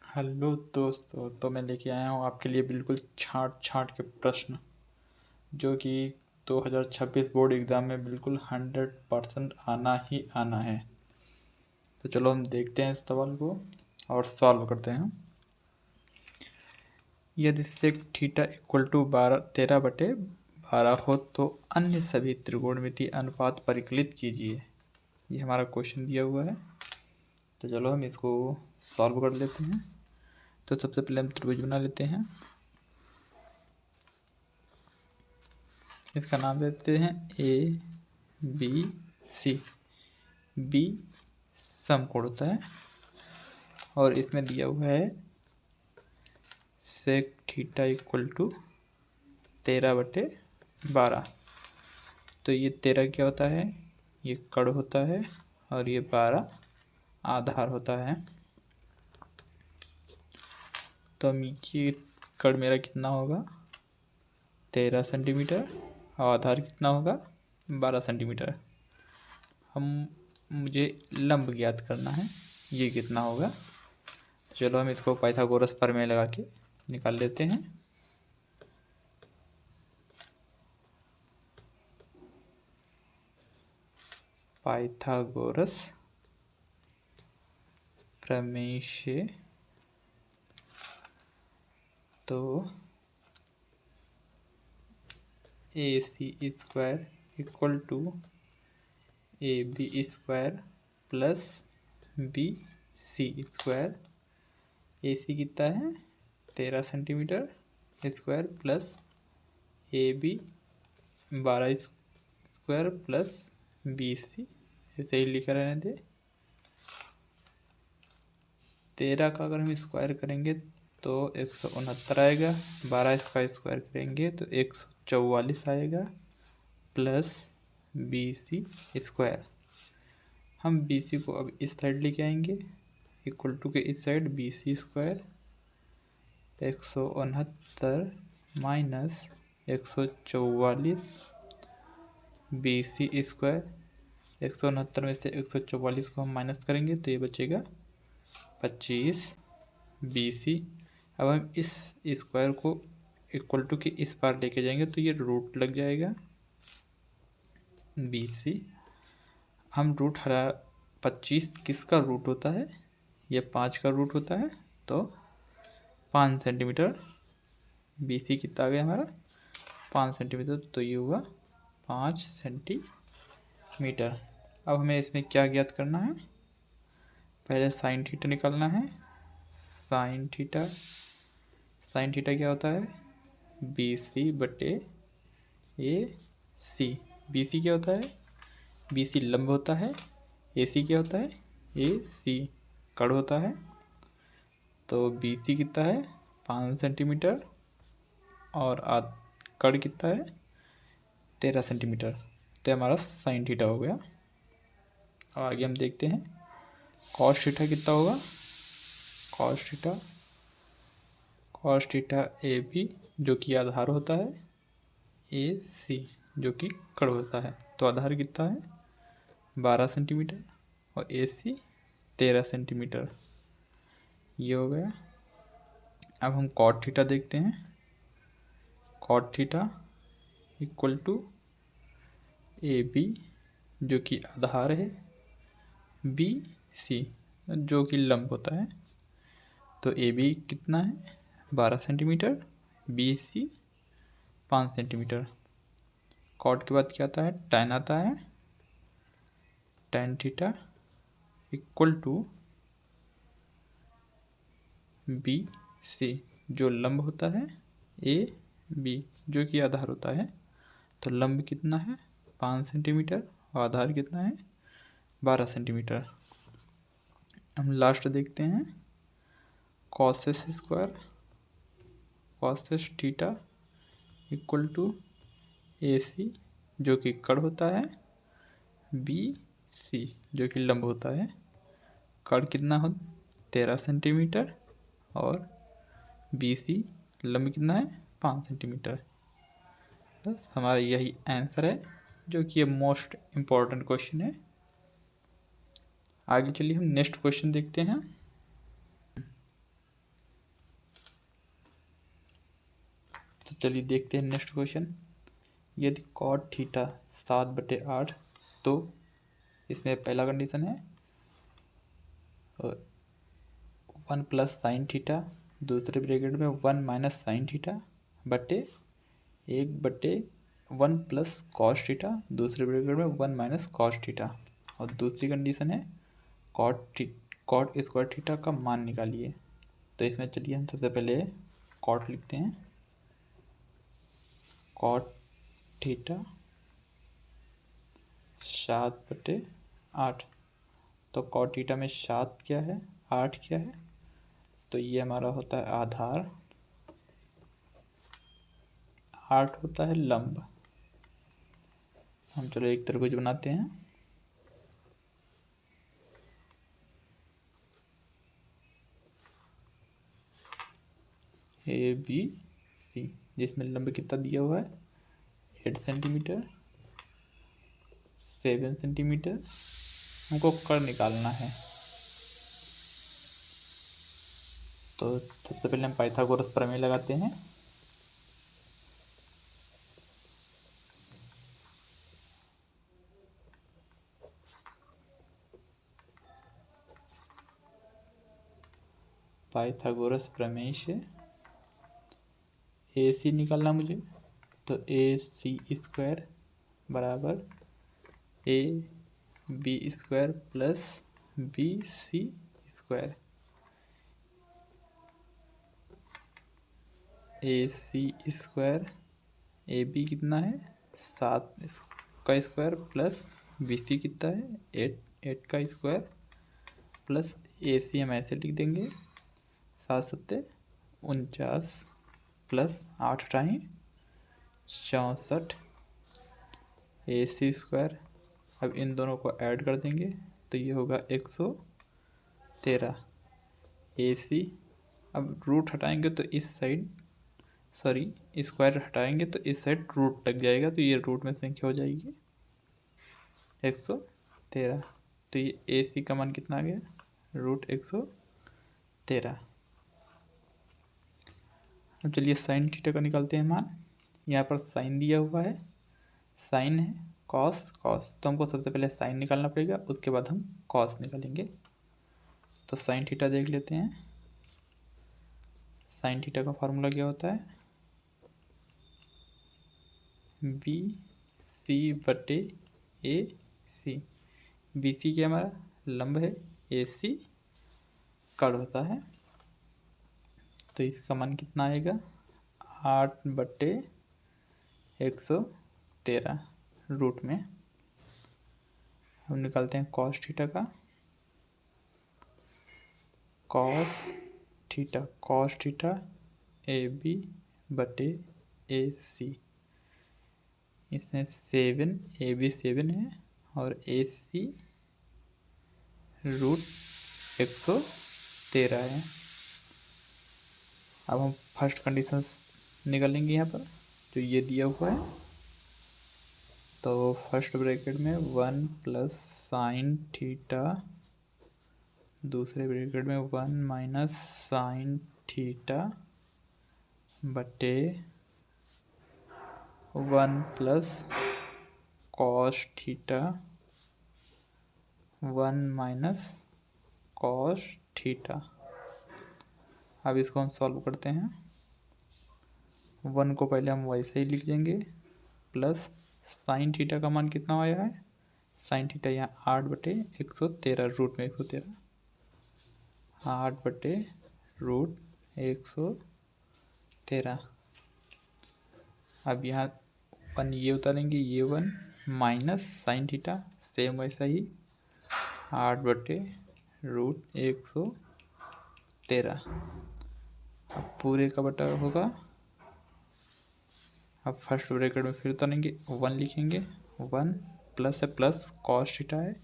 Hello दोस्तों, तो मैं लेके आया हूँ आपके लिए बिल्कुल छांट छांट के प्रश्न जो कि 2026 बोर्ड एग्ज़ाम में बिल्कुल 100% आना ही आना है। तो चलो हम देखते हैं इस सवाल को और सॉल्व करते हैं। यदि सेक थीटा इक्वल टू 13/12 हो तो अन्य सभी त्रिकोणमितीय अनुपात परिकलित कीजिए। ये हमारा क्वेश्चन दिया हुआ है, तो चलो हम इसको सॉल्व कर लेते हैं। तो सबसे पहले हम त्रिभुज बना लेते हैं। इसका नाम देते हैं ए बी सी। बी समकोण होता है और इसमें दिया हुआ है सेक थीटा इक्वल टू 13/12। तो ये 13 क्या होता है, ये कड़ होता है और ये 12 आधार होता है। तो ये कड़ मेरा कितना होगा 13 सेंटीमीटर और आधार कितना होगा 12 सेंटीमीटर। मुझे लंब ज्ञात करना है, ये कितना होगा। तो चलो हम इसको पाइथागोरस प्रमेय लगा के निकाल लेते हैं। पाइथागोरस प्रमेय से तो A C square equal to A B square plus B C square. A C कितना है 13 centimetre square plus A B 12 square plus B C, ऐसे ही लिखा रहने दे। 13 का अगर हम स्क्वायर करेंगे तो 169 आएगा, 12 इसका स्क्वायर करेंगे तो 144 आएगा प्लस बी सी स्क्वायर। हम बी सी को अब इस साइड लेके आएंगे, इक्वल टू के इस side B C square 169 minus 144 B C square. 169 में से 144 को हम माइनस करेंगे तो ये बचेगा 25 बी सी। अब हम इस स्क्वायर को इक्वल टू के इस पार लेके जाएंगे तो ये रूट लग जाएगा बी सी। हम रूट हरा 25 किसका रूट होता है, ये 5 का रूट होता है, तो 5 सेंटीमीटर। बी सी कितना आ गया हमारा 5 सेंटीमीटर, तो ये हुआ 5 सेंटीमीटर। अब हमें इसमें क्या ज्ञात करना है, पहले साइन थीटा निकालना है। साइन थीटा क्या होता है बी सी बटे ए सी। बी सी क्या होता है, बी सी लंब होता है, ए सी क्या होता है ए सी कड़ होता है। तो बी सी कितना है 5 सेंटीमीटर और कड़ कितना है 13 सेंटीमीटर। तो हमारा साइन थीटा हो गया। अब आगे हम देखते हैं कॉस थीटा कितना होगा। कॉस थीटा ए बी जो कि आधार होता है, ए सी जो कि कड़ होता है। तो आधार कितना है 12 सेंटीमीटर और ए सी 13 सेंटीमीटर, ये हो गया। अब हम कॉट थीटा देखते हैं। Cot theta equal to A B जो कि आधार है, बी सी जो कि लंब होता है। तो ए बी कितना है 12 centimetre, B C 5 centimetre. Cot के बाद क्या आता है टैन आता है। Tan theta equal to B C जो लंब होता है, ए बी जो कि आधार होता है। तो लंब कितना है 5 सेंटीमीटर और आधार कितना है 12 सेंटीमीटर। हम लास्ट देखते हैं cosec square. Cosec theta equal to A C जो कि कड़ होता है, बी सी जो कि लंब होता है। कड़ कितना हो 13 सेंटीमीटर और बी सी लंब कितना है 5 सेंटीमीटर। बस हमारा यही आंसर है जो कि ये मोस्ट इम्पॉर्टेंट क्वेश्चन है। आगे चलिए हम नेक्स्ट क्वेश्चन देखते हैं। तो चलिए देखते हैं नेक्स्ट क्वेश्चन। यदि कॉट थीटा 7/8, तो इसमें पहला कंडीशन है 1 प्लस साइन थीटा, दूसरे ब्रैकेट में 1 माइनस साइन थीटा बटे 1/1 प्लस कॉस थीटा, दूसरे ब्रैकेट में 1 माइनस कॉस थीटा। और दूसरी कंडीशन है कॉट स्क्वायर थीटा का मान निकालिए। तो इसमें चलिए हम सबसे पहले कॉट लिखते हैं। कॉट थीटा 7/8, तो कॉट थीटा में 7 क्या है, 8 क्या है, तो ये हमारा होता है आधार, 8 होता है लंब। हम चलो एक त्रिभुज बनाते हैं। ABC, जिसमें लंब कितना दिया हुआ है 8 सेंटीमीटर, 7 सेंटीमीटर। हमको कर निकालना है। तो सबसे पहले हम पाइथागोरस प्रमेय लगाते हैं। पाइथागोरस प्रमेय से AC निकालना मुझे, तो AC स्क्वायर बराबर AB square plus BC square. AC square AB कितना है 7 का स्क्वायर प्लस BC कितना है 8 का स्क्वायर प्लस AC हम ऐसे लिख देंगे 7 × 49 प्लस 8 × 64 AC स्क्वायर। अब इन दोनों को ऐड कर देंगे तो ये होगा 113 AC। अब रूट हटाएंगे तो इस साइड, सॉरी स्क्वायर हटाएंगे तो इस साइड रूट लग जाएगा, तो ये रूट में संख्या हो जाएगी 113। तो ये AC का मान कितना आ गया √113। अब चलिए साइन थीटा का निकालते हैं मान। यहाँ पर साइन दिया हुआ है, साइन है कॉस, तो हमको सबसे पहले साइन निकालना पड़ेगा, उसके बाद हम कॉस निकालेंगे। तो साइन थीटा देख लेते हैं। साइन थीटा का फार्मूला क्या होता है BC/AC। BC क्या हमारा लंब है, AC कड़ होता है। तो इसका मान कितना आएगा 8/113 रूट में। हम निकालते हैं कॉस थीटा का। कॉस थीटा AB/AC, इसमें 7 AB 7 है और AC √113 है। अब हम फर्स्ट कंडीशन निकालेंगे यहाँ पर जो ये दिया हुआ है। तो फर्स्ट ब्रैकेट में 1 प्लस साइन थीटा, दूसरे ब्रैकेट में 1 माइनस साइन थीटा बटे 1 plus cos theta, 1 minus cos theta. अब इसको हम सॉल्व करते हैं। 1 को पहले हम वैसे ही लिख देंगे प्लस साइन थीटा का मान कितना आया है, साइन थीटा यहाँ 8/113 रूट में 113, 8/√113। अब यहाँ 1 ये उतारेंगे, ये 1 माइनस साइन थीटा सेम वैसा ही 8/√113। अब पूरे का बटा होगा। अब फर्स्ट ब्रैकेट में फिर उतारेंगे, 1 लिखेंगे, 1 प्लस है प्लस कॉस थीटा है,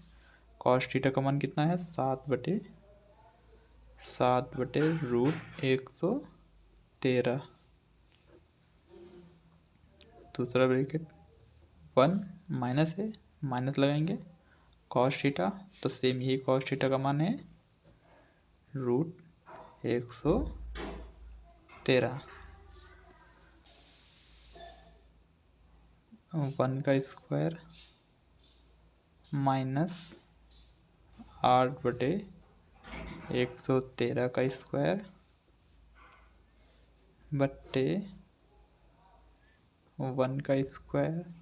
कॉस थीटा का मान कितना है 7/√113। दूसरा ब्रैकेट 1 माइनस है, माइनस लगाएंगे कॉस थीटा, तो सेम यही कॉस थीटा का मान है √113। 1 का स्क्वायर माइनस 8/113 का स्क्वायर बट्टे 1 का स्क्वायर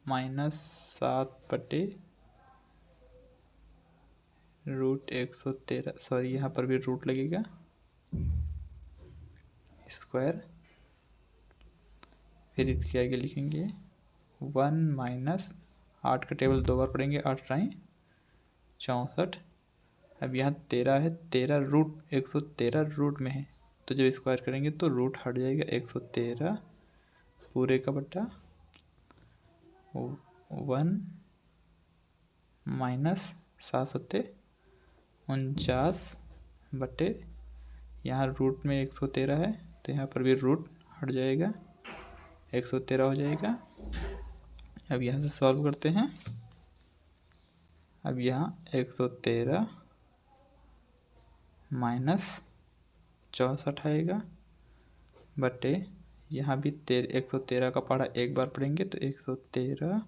माइनस 7/√113, सॉरी यहाँ पर भी रूट लगेगा, स्क्वायर। फिर इसके आगे लिखेंगे 1 माइनस 8 का टेबल 2 बार पढ़ेंगे, 8 राई 64। अब यहाँ 13 है, 113 रूट में है, तो जब स्क्वायर करेंगे तो रूट हट जाएगा, 113 पूरे का बट्टा 1 माइनस 7/49 बटे, यहाँ रूट में 113 है तो यहाँ पर भी रूट हट जाएगा, 113 हो जाएगा। अब यहाँ से सॉल्व करते हैं। अब यहाँ 113 माइनस 64 आएगा बटे, यहाँ भी 113 का पढ़ा एक बार पढ़ेंगे तो 113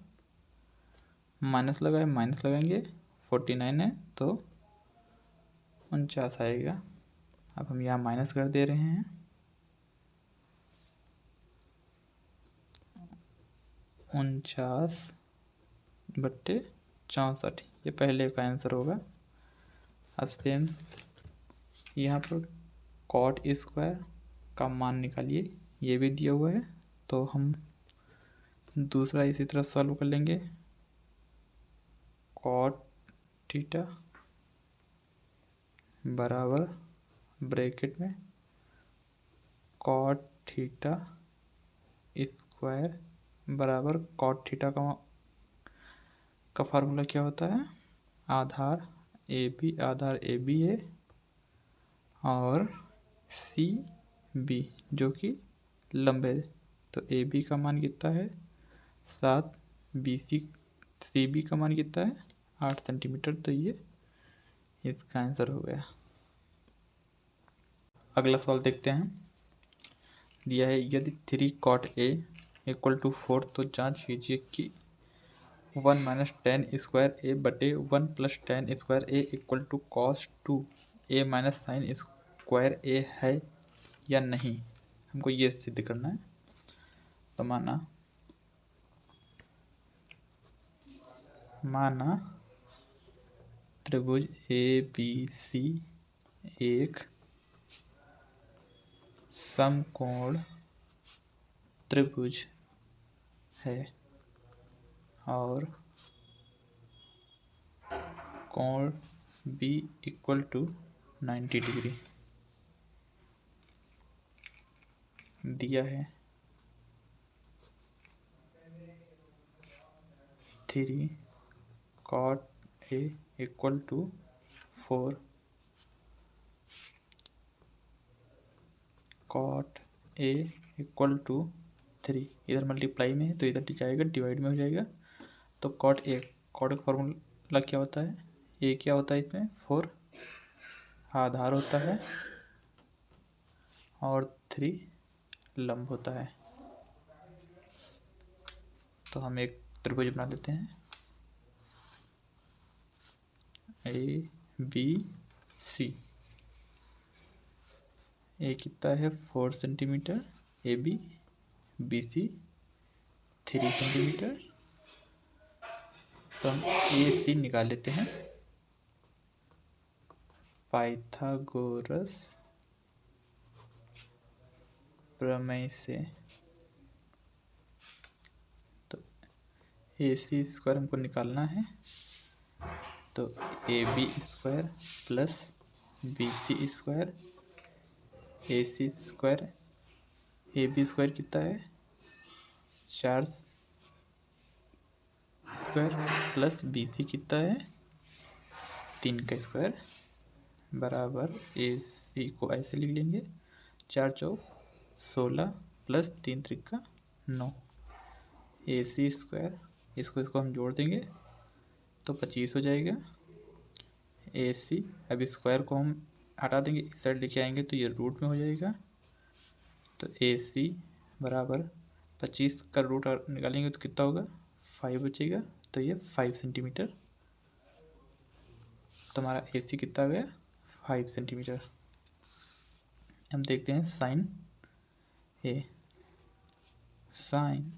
माइनस लगाएंगे 49 है तो 49 आएगा। अब हम यहाँ माइनस कर दे रहे हैं, 49/64, ये पहले का आंसर होगा। अब सेम यहाँ पर कॉट स्क्वायर का मान निकालिए, ये भी दिया हुआ है, तो हम दूसरा इसी तरह सॉल्व कर लेंगे। कॉट थीटा बराबर ब्रैकेट में कॉट थीटा स्क्वायर बराबर कॉट थीटा का फार्मूला क्या होता है, आधार ए बी है और सी बी जो कि लंब है, तो ए बी का मान कितना है 7, सी बी का मान कितना है 8 सेंटीमीटर, तो ये इसका आंसर हो गया। अगला सवाल देखते हैं। दिया है यदि 3 cot A = 4 तो जांच कीजिए कि 1 माइनस टेन स्क्वायर ए बटे 1 plus ten square A = cos 2a minus sine square A है या नहीं। हमको ये सिद्ध करना है। तो माना त्रिभुज ABC एक समकोण त्रिभुज है और कोण B = 90 डिग्री दिया है। 3 cot A = 4 cot A = 3, इधर मल्टीप्लाई में है तो इधर जाएगा डिवाइड में हो जाएगा। तो कॉट का फॉर्मूला क्या होता है, ए क्या होता है इसमें 4 आधार होता है और 3 लंब होता है। तो हम एक त्रिभुज बना लेते हैं ABC। ए कितना है 4 सेंटीमीटर, BC 3 सेंटीमीटर। तो हम AC निकाल लेते हैं पाइथागोरस प्रमेय से। तो AC स्क्वायर हमको निकालना है, तो AB square plus BC square AC square, AB square कितना है 4 स्क्वायर प्लस BC कितना है 3 का स्क्वायर बराबर AC को ऐसे लिख लेंगे 4 चौक 16 प्लस 3 त्रिका 9 AC स्क्वायर, इसको हम जोड़ देंगे तो 25 हो जाएगा AC। अब स्क्वायर को हम हटा देंगे, इस साइड लेके आएंगे तो ये रूट में हो जाएगा। तो AC बराबर 25 का रूट निकालेंगे तो कितना होगा, 5 बचेगा, तो ये 5 सेंटीमीटर। तो हमारा AC कितना आ गया, 5 सेंटीमीटर। हम देखते हैं sine A. Sine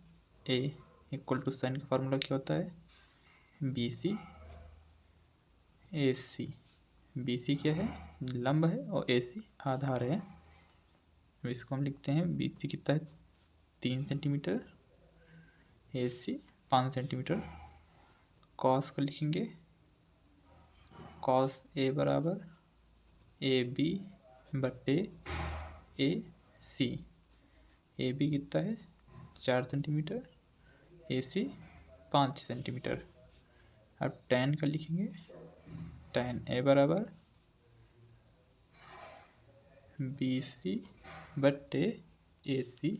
A equal to, sine का फार्मूला क्या होता है, BC AC। BC क्या है, लंब है, और AC आधार है। अब इसको हम लिखते हैं, BC कितना है, 3 सेंटीमीटर, AC 5 सेंटीमीटर। कॉस का लिखेंगे, कॉस A बराबर AB बट्टे AC। AB कितना है, 4 सेंटीमीटर, AC 5 सेंटीमीटर। अब tan का लिखेंगे, tan A बराबर BC बट्टे AC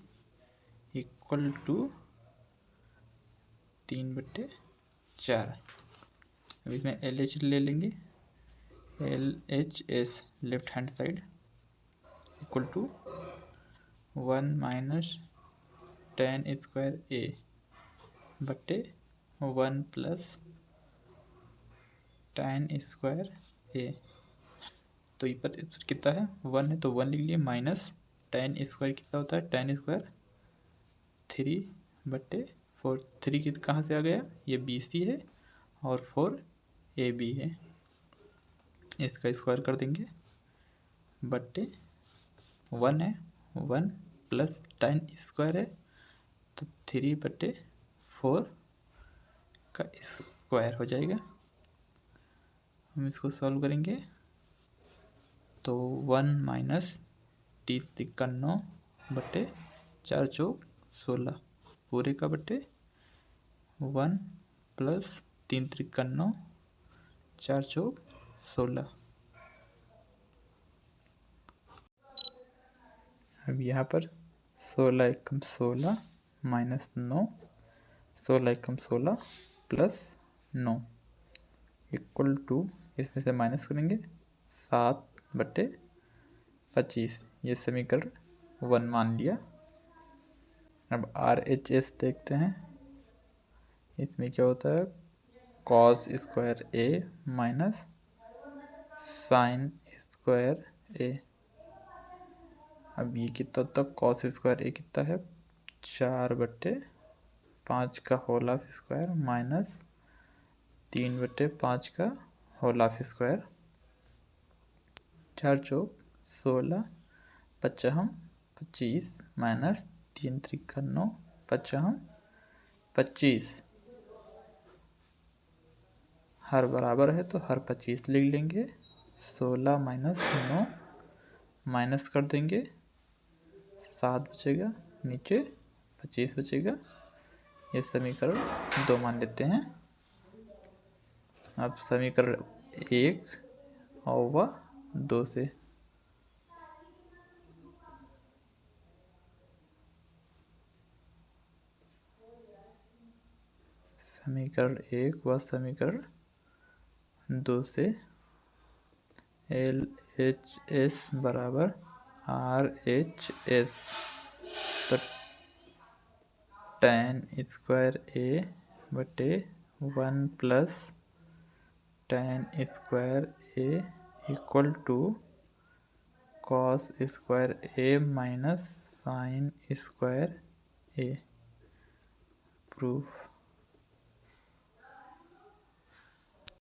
इक्वल टू 3/4। अब इसमें LH ले लेंगे, LHS left hand side equal to 1 minus tan square A बट्टे 1 प्लस tan स्क्वायर A। तो ये पर कितना है, 1 है, तो 1 लिख लिए, माइनस tan स्क्वायर कितना होता है, tan स्क्वायर 3/4। 3 की कहाँ से आ गया, ये BC है और 4 AB है। इसका स्क्वायर कर देंगे, बट्टे 1 है, 1 प्लस tan स्क्वायर है, तो 3/4 का स्क्वायर हो जाएगा। हम इसको सॉल्व करेंगे तो 1 माइनस 3×9 बट्टे 4 चौक 16 पूरे का बट्टे 1 प्लस 3×9 4 चौक 16। अब यहाँ पर 16 एकम 16 minus 9, 16 Ekam 16 plus 9 equal to, इसमें से माइनस करेंगे 7/25। ये समीकरण 1 मान लिया। अब RHS देखते हैं, इसमें क्या होता है, cos square A minus sine square A। अब ये कितना होता है, कॉस स्क्वायर A कितना है, 4/5 का होल ऑफ स्क्वायर माइनस 3/5 का होल ऑफ स्क्वायर। 4 चौक 16, 55 25 माइनस 3×9 55 25। हर बराबर है तो हर 25 लिख लेंगे। 16 माइनस 9 माइनस कर देंगे, 7 बचेगा, नीचे 25 बचेगा। ये समीकरण 2 मान लेते हैं। अब समीकरण 1 होगा 2 से। समीकरण 1 व समीकरण 2 से LHS बराबर RHS, तो tan स्क्वायर A बटे 1 plus tan square A equal to cos square A minus sine square A। Proof.